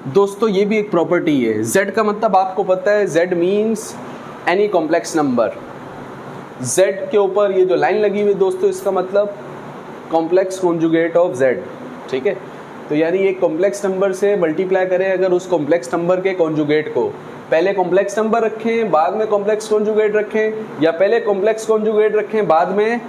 दोस्तों ये भी एक प्रॉपर्टी है। z का मतलब आपको पता है, z means any complex number. z के ऊपर ये जो लाइन लगी हुई दोस्तों, इसका मतलब कॉम्प्लेक्स कॉन्जुगेट ऑफ z, ठीक है। तो यानी एक कॉम्प्लेक्स नंबर से मल्टीप्लाई करें अगर उस कॉम्प्लेक्स नंबर के कॉन्जुगेट को, पहले कॉम्प्लेक्स नंबर रखें बाद में कॉम्प्लेक्स कॉन्जुगेट रखें, या पहले कॉम्प्लेक्स कॉन्जुगेट रखें बाद में,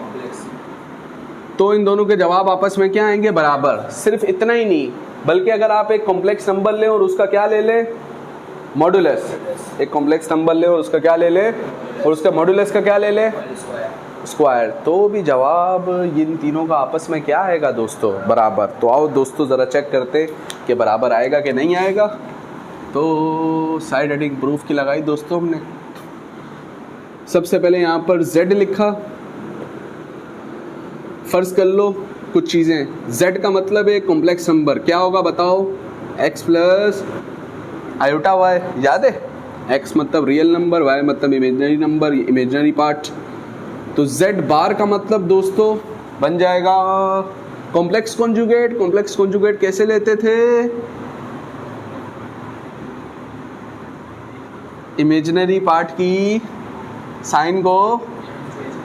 तो इन दोनों के जवाब आपस में क्या आएंगे, बराबर। सिर्फ इतना ही नहीं, बल्कि अगर आप एक कॉम्प्लेक्स नंबर लें और उसका क्या ले लें, मॉडुलस। एक कॉम्प्लेक्स नंबर ले और उसका क्या ले लें, और उसका मॉडुलस का क्या ले लें, स्क्वायर, तो भी जवाब इन तीनों का आपस में क्या आएगा दोस्तों, बराबर। तो आओ दोस्तों ज़रा चेक करते कि बराबर आएगा कि नहीं आएगा। तो साइड हेडिंग प्रूफ की लगाई दोस्तों हमने। सबसे पहले यहाँ पर z लिखा, फर्ज कर लो कुछ चीज़ें। z का मतलब है कॉम्प्लेक्स नंबर, क्या होगा बताओ, x प्लस आयोटा y, याद है। x मतलब रियल नंबर, y मतलब इमेजिनरी नंबर, इमेजिनरी पार्ट। तो z बार का मतलब दोस्तों बन जाएगा कॉम्प्लेक्स कॉन्जुगेट। कॉम्प्लेक्स कॉन्जुगेट कैसे लेते थे, इमेजिनरी पार्ट की साइन को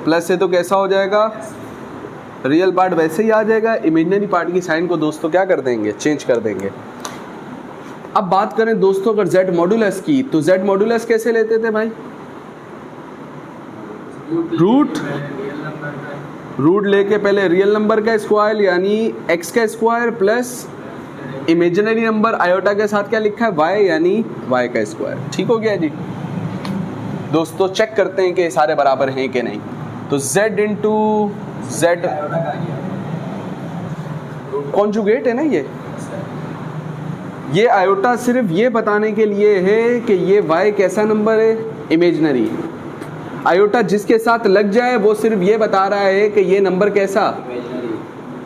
प्लस से तो कैसा हो जाएगा, रियल पार्ट वैसे ही आ जाएगा। इमेजिनरी पार्ट की साइन को दोस्तों क्या कर देंगे, चेंज कर देंगे। अब बात करें दोस्तों अगर z मॉडुलस की, तो z मॉडुलस कैसे लेते थे भाई, रूट लेके पहले रियल नंबर का स्क्वायर यानी x का square plus imaginary number iota के साथ क्या लिखा है, y यानी y का स्क्वायर। ठीक हो गया जी। दोस्तों चेक करते हैं कि ये सारे बराबर हैं कि नहीं। तो z इंटू z कॉन्जुगेट है ना, ये आयोटा सिर्फ ये बताने के लिए है कि ये y कैसा नंबर है, इमेजिनरी। आयोटा जिसके साथ लग जाए वो सिर्फ ये बता रहा है कि ये नंबर कैसा,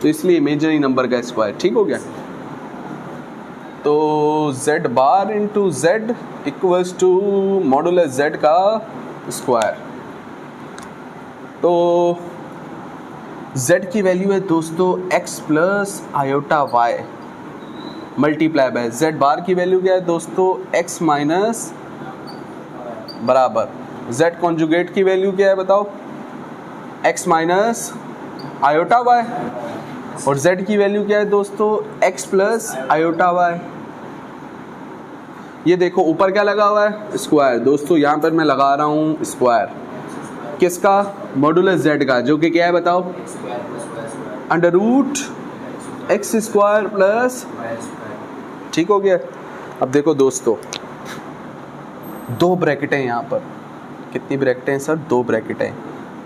तो इसलिए इमेजिनरी नंबर का स्क्वायर। ठीक हो गया। तो z bar into z equals to modulus z का स्क्वायर। तो z की वैल्यू है दोस्तों x plus iota y multiply by z bar की वैल्यू क्या है दोस्तों, x माइनस बराबर z कॉन्जुगेट की वैल्यू क्या है बताओ, x माइनस आयोटा y, और z की वैल्यू क्या है दोस्तों, x प्लस आयोटा y। ये देखो ऊपर क्या लगा हुआ है, स्क्वायर। दोस्तों यहाँ पर मैं लगा रहा हूँ स्क्वायर, किसका, मॉडुलस z का, जो कि क्या है बताओ, under root x square plus. ठीक हो गया। अब देखो दोस्तों दो ब्रैकेट हैं यहाँ पर, कितनी ब्रैकेटें हैं सर, दो ब्रैकेटें।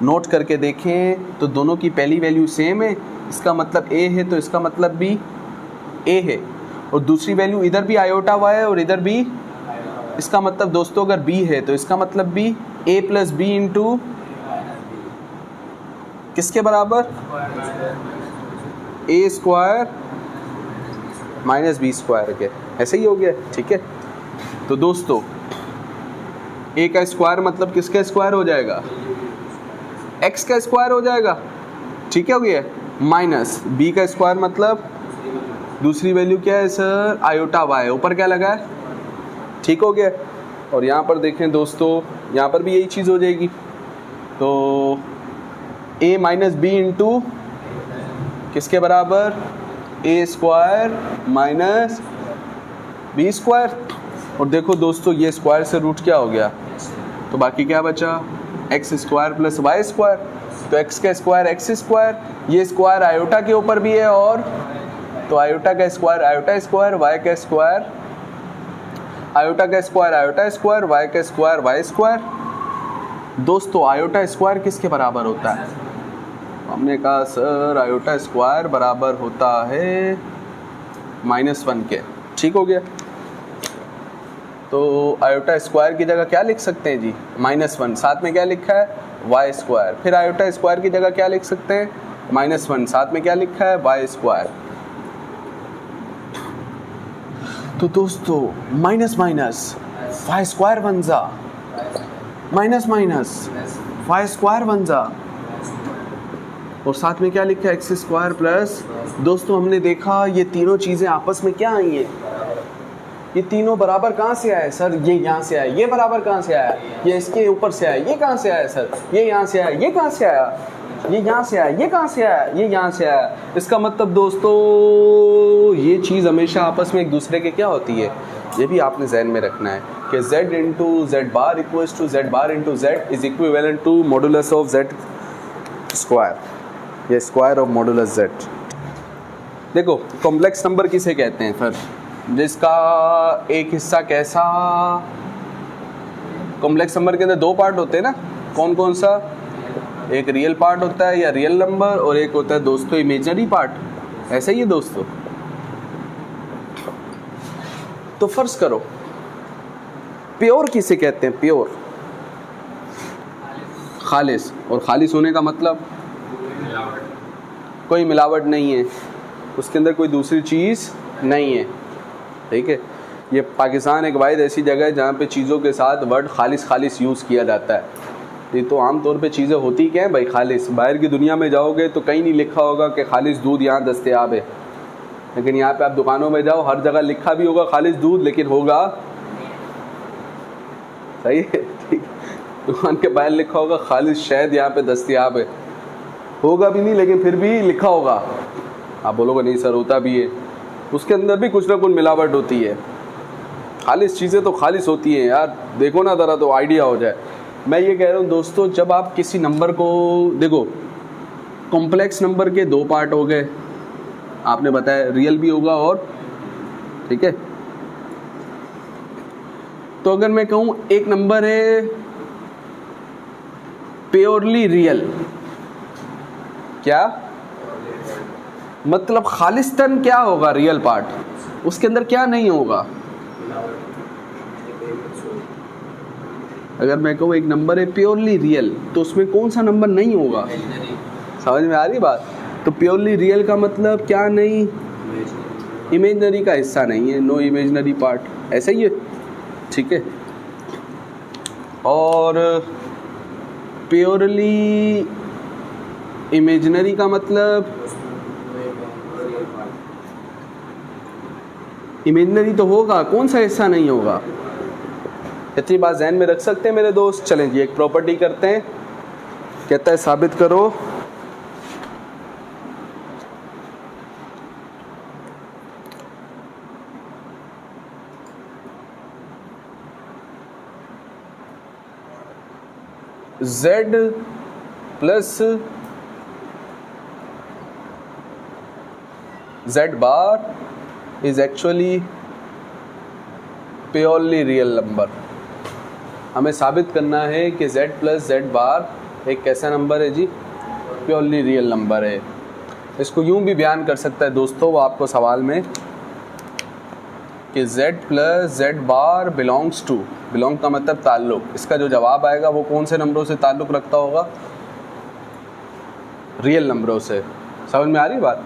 नोट करके देखें तो दोनों की पहली वैल्यू सेम है, इसका मतलब a है तो इसका मतलब भी a है, और दूसरी वैल्यू इधर भी आयोटा y है और इधर भी, इसका मतलब दोस्तों अगर b है तो इसका मतलब भी a प्लस बी इंटू किसके बराबर, a square minus B square के, ऐसे ही हो गया। ठीक है। तो दोस्तों a का स्क्वायर मतलब किसका स्क्वायर हो जाएगा, x का स्क्वायर हो जाएगा। ठीक है, हो गया। माइनस b का स्क्वायर मतलब दूसरी वैल्यू क्या है सर, आयोटा y, ऊपर क्या लगा है। ठीक हो गया। और यहाँ पर देखें दोस्तों, यहाँ पर भी यही चीज़ हो जाएगी। तो a माइनस बी इंटू किसके बराबर, a square minus B square. और देखो दोस्तों ये स्क्वायर से रूट क्या हो गया, तो बाकी क्या बचा, x square plus y square. तो एक्स का स्क्वायर एक्स स्क्वायर, ये स्क्वायर आयोटा के ऊपर भी है, और तो आयोटा का स्क्वायर आयोटा स्क्वायर, वाई का स्क्वायर आयोटा का स्क्वायर आयोटा स्क्वायर, वाई का स्क्वायर वाई स्क्वायर। दोस्तों आयोटा स्क्वायर किसके बराबर होता है, हमने कहा सर आयोटा स्क्वायर बराबर होता है -1 के। ठीक हो गया। तो आयोटा स्क्वायर की जगह क्या लिख सकते हैं जी, -1, साथ में क्या लिखा है, वाई स्क्वायर। फिर आयोटा स्क्वायर की जगह क्या लिख सकते हैं, -1, साथ में क्या लिखा है, वाई स्क्वायर। तो दोस्तों माइनस माइनस वाई स्क्वायर बन जा, माइनस माइनस वाई स्क्वायर बन जा, और साथ में क्या लिखा है, एक्स स्क्वायर प्लस। दोस्तों हमने देखा ये तीनों चीज़ें आपस में क्या आई हैं, ये तीनों बराबर कहाँ से आए सर? ये यहाँ से आया। ये बराबर कहाँ से आया? ये इसके ऊपर से आया। ये कहाँ से आया सर? ये यहाँ से आया। ये कहाँ से आया? ये यहाँ से आया। ये कहाँ से आया? ये यहाँ से आया। इसका मतलब दोस्तों ये चीज़ हमेशा आपस में एक दूसरे के क्या होती है, ये भी आपने जहन में रखना है कि z into z bar equals to z bar into z is equivalent to modulus of z square, या स्क्वायर ऑफ मॉडुलस जेड। देखो कॉम्प्लेक्स नंबर किसे कहते हैं सर? जिसका एक हिस्सा कैसा, कॉम्प्लेक्स नंबर के अंदर दो पार्ट होते हैं ना, कौन कौन सा? एक रियल पार्ट होता है या रियल नंबर, और एक होता है दोस्तों इमेजिनरी पार्ट। ऐसा ही है दोस्तों। तो फर्ज करो प्योर किसे कहते हैं? प्योर, खालिस। और खालिस होने का मतलब कोई मिलावट नहीं है, उसके अंदर कोई दूसरी चीज़ नहीं है, ठीक है। ये पाकिस्तान एक वाहिद ऐसी जगह है जहाँ पे चीज़ों के साथ वर्ड खालिस खालिस यूज़ किया जाता है। ये तो आम तौर पे चीज़ें होती क्या हैं भाई? खालिस। बाहर की दुनिया में जाओगे तो कहीं नहीं लिखा होगा कि खालिस दूध यहाँ दस्तयाब है, लेकिन यहाँ पे आप दुकानों में जाओ हर जगह लिखा भी होगा खालिस दूध, लेकिन होगा, सही है, ठीक। दुकान के बाहर लिखा होगा खालिस शहद यहाँ पे दस्तयाब है, होगा भी नहीं लेकिन फिर भी लिखा होगा। आप बोलोगे नहीं सर होता भी है, उसके अंदर भी कुछ ना कुछ मिलावट होती है। खालिस चीज़ें तो खालिस होती हैं यार, देखो ना ज़रा तो आइडिया हो जाए। मैं ये कह रहा हूँ दोस्तों, जब आप किसी नंबर को देखो, कॉम्प्लेक्स नंबर के दो पार्ट हो गए, आपने बताया रियल भी होगा और, ठीक है। तो अगर मैं कहूँ एक नंबर है प्योरली रियल, क्या मतलब? खालिस्तन क्या होगा? रियल पार्ट, उसके अंदर क्या नहीं होगा? अगर मैं कहूँ एक नंबर है प्योरली रियल, तो उसमें कौन सा नंबर नहीं होगा? समझ में आ रही बात? तो प्योरली रियल का मतलब क्या नहीं? इमेजनरी का हिस्सा नहीं है, नो इमेजनरी पार्ट, ऐसा ही है, ठीक है। और प्योरली इमेजनरी का मतलब, इमेजनरी तो होगा, कौन सा हिस्सा नहीं होगा? इतनी बात ज़हन में रख सकते हैं मेरे दोस्त। चलें जी एक प्रॉपर्टी करते हैं, कहता है साबित करो z plus z bar is actually purely real number. हमें साबित करना है कि z प्लस z बार एक कैसा नंबर है जी? प्योरली रियल नंबर है। इसको यूं भी बयान कर सकता है दोस्तों वो आपको सवाल में, कि z plus z bar belongs to, belong का मतलब ताल्लुक, इसका जो जवाब आएगा वो कौन से नंबरों से ताल्लुक रखता होगा? रियल नंबरों से। समझ में आ रही बात?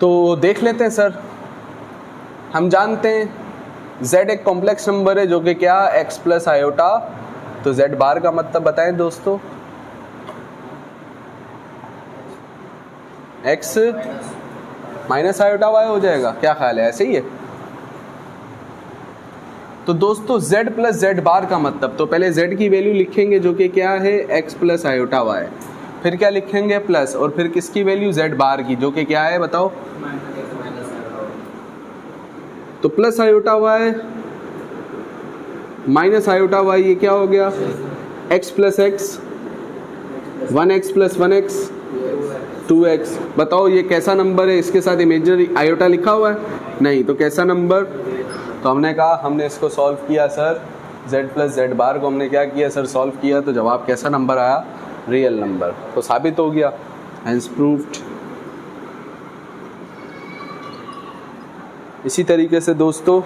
तो देख लेते हैं सर, हम जानते हैं z एक कॉम्प्लेक्स नंबर है जो कि क्या, x प्लस आयोटा, तो z बार का मतलब बताएं दोस्तों? x माइनस आयोटा y हो जाएगा, क्या ख्याल है? ऐसे ही है। तो दोस्तों z प्लस z बार का मतलब, तो पहले z की वैल्यू लिखेंगे जो कि क्या है, x प्लस आयोटा y, फिर क्या लिखेंगे प्लस, और फिर किसकी वैल्यू, z बार की, जो कि क्या है बताओ? तो plus iota y minus iota y, ये क्या हो गया? x plus x, 1x plus 1x 2x। बताओ ये कैसा नंबर है? इसके साथ इमेजिनरी आयोटा लिखा हुआ है? नहीं, तो कैसा नंबर? तो हमने कहा, हमने इसको सॉल्व किया सर, z प्लस z बार को हमने क्या किया सर? सॉल्व किया, तो जवाब कैसा नंबर आया? Real number. तो साबित हो गया, हेंस प्रूव्ड। इसी तरीके से दोस्तों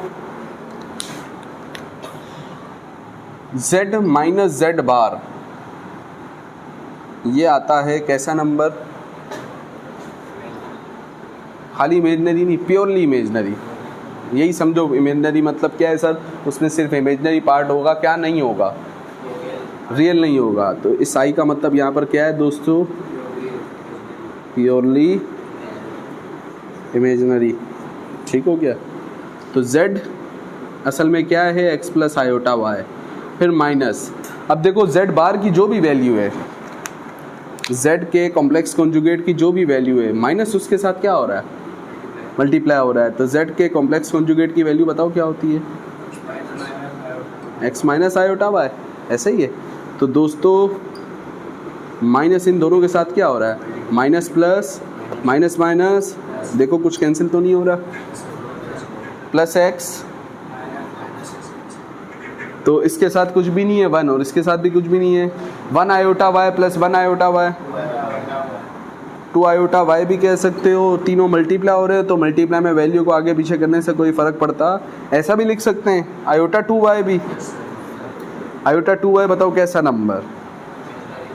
z माइनस z बार, ये आता है कैसा नंबर? खाली इमेजनरी नहीं, प्योरली इमेजनरी। यही समझो, इमेजनरी मतलब क्या है सर? उसमें सिर्फ इमेजनरी पार्ट होगा, क्या नहीं होगा? रियल नहीं होगा। तो इस आई का मतलब यहाँ पर क्या है दोस्तों? प्योरली इमेजिनरी, ठीक हो गया। तो z असल में क्या है, x प्लस आयोटा y, फिर माइनस, अब देखो z बार की जो भी वैल्यू है, z के कॉम्प्लेक्स कॉन्जुगेट की जो भी वैल्यू है, माइनस उसके साथ क्या हो रहा है, मल्टीप्लाई हो रहा है। तो z के कॉम्प्लेक्स कॉन्जुगेट की वैल्यू बताओ क्या होती है, x माइनस आयोटा y, ऐसा ही है। तो दोस्तों माइनस इन दोनों के साथ क्या हो रहा है, माइनस प्लस, माइनस माइनस, देखो कुछ कैंसिल तो नहीं हो रहा, प्लस x, तो इसके साथ कुछ भी नहीं है 1, और इसके साथ भी कुछ भी नहीं है, 1 iota y plus 1 iota y, 2 iota y भी कह सकते हो, तीनों मल्टीप्लाई हो रहे हैं, तो मल्टीप्लाई में वैल्यू को आगे पीछे करने से कोई फ़र्क पड़ता, ऐसा भी लिख सकते हैं, आयोटा 2y भी, आयोटा 2y बताओ कैसा नंबर,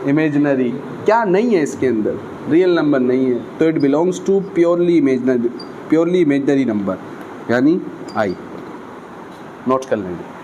इमेजिनरी, क्या नहीं है इसके अंदर, रियल नंबर नहीं है, तो it belongs to purely imaginary number, यानी आई, नोट कर लेंगे।